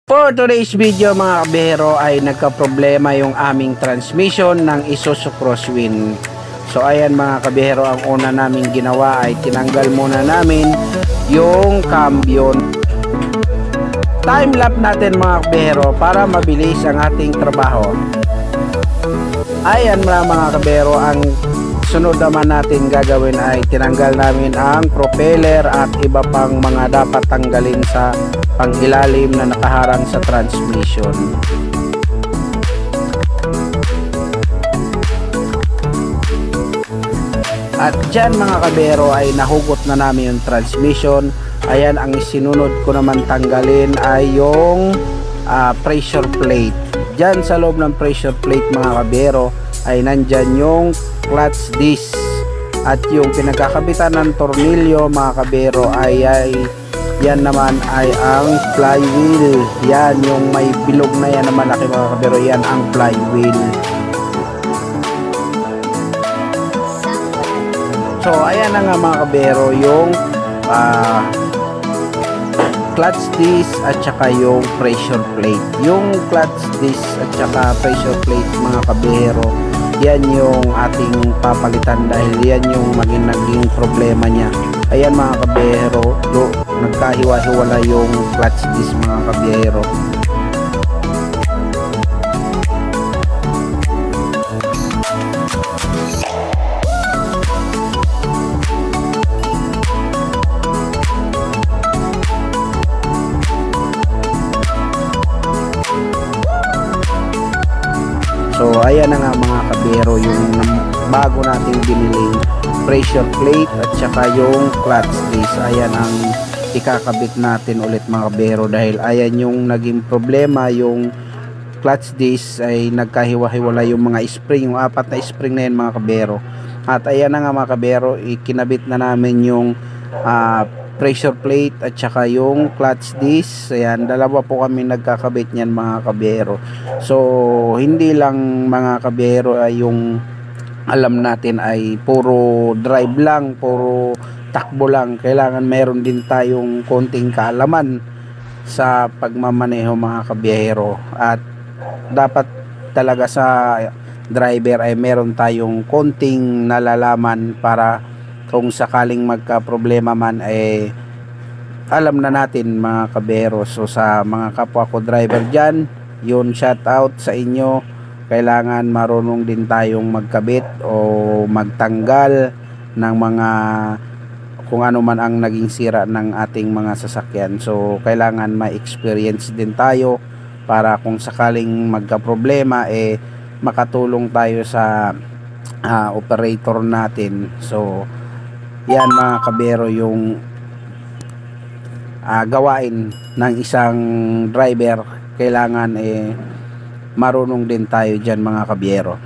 For today's video mga kabihero ay nagka-problema yung aming transmission ng Isuzu Crosswind. So ayan mga kabihero, ang una naming ginawa ay tinanggal muna namin yung cambio. Time lapse natin mga kabihero para mabilis ang ating trabaho. Ayan mga kabihero, ang sunod naman natin gagawin ay tinanggal namin ang propeller at iba pang mga dapat tanggalin sa pangilalim na nakaharang sa transmission. At dyan mga kabero ay nahugot na namin yung transmission. Ayan, ang isinunod ko naman tanggalin ay yung pressure plate. Dyan sa loob ng pressure plate mga kabero ay nandyan yung clutch disc. At yung pinagkakabitan ng tornilyo mga kabero ay yan naman ay ang flywheel. Yan yung may bilog na yan na malaki mga kabero, yan ang flywheel. So ayan na nga mga kabero yung clutch disc at saka yung pressure plate. Yung clutch disc at saka pressure plate mga kabero, yan yung ating papalitan dahil yan yung naging problema niya. Ayan mga kabiyero, nagkahiwa-hiwala yung clutch disc mga kabiyero. So ayan na nga mga kabiyero yung bago nating biniling pressure plate at saka yung clutch disc. Ayan ang ikakabit natin ulit mga kabiyero dahil ayan yung naging problema. Yung clutch disc ay nagkahiwa-hiwala yung mga spring, yung apat na spring na yan mga kabiyero. At ayan na nga mga kabiyero, ikinabit na namin yung pressure plate at saka yung clutch disc. Ayan, dalawa po kami nagkakabit niyan mga kabiyero. So hindi lang mga kabiyero ay yung alam natin ay puro drive lang, puro takbo lang. Kailangan meron din tayong konting kaalaman sa pagmamaneho mga kabiyero. At dapat talaga sa driver ay meron tayong konting nalalaman para kung sakaling magka-problema man ay alam na natin mga kabiyero. So sa mga kapwa ko driver dyan, yun, shout out sa inyo. Kailangan marunong din tayong magkabit o magtanggal ng mga kung ano man ang naging sira ng ating mga sasakyan. So kailangan ma-experience din tayo para kung sakaling magka-problema makatulong tayo sa operator natin. So yan mga kabiyero yung gawain ng isang driver. Kailangan marunong din tayo dyan mga kabiyero.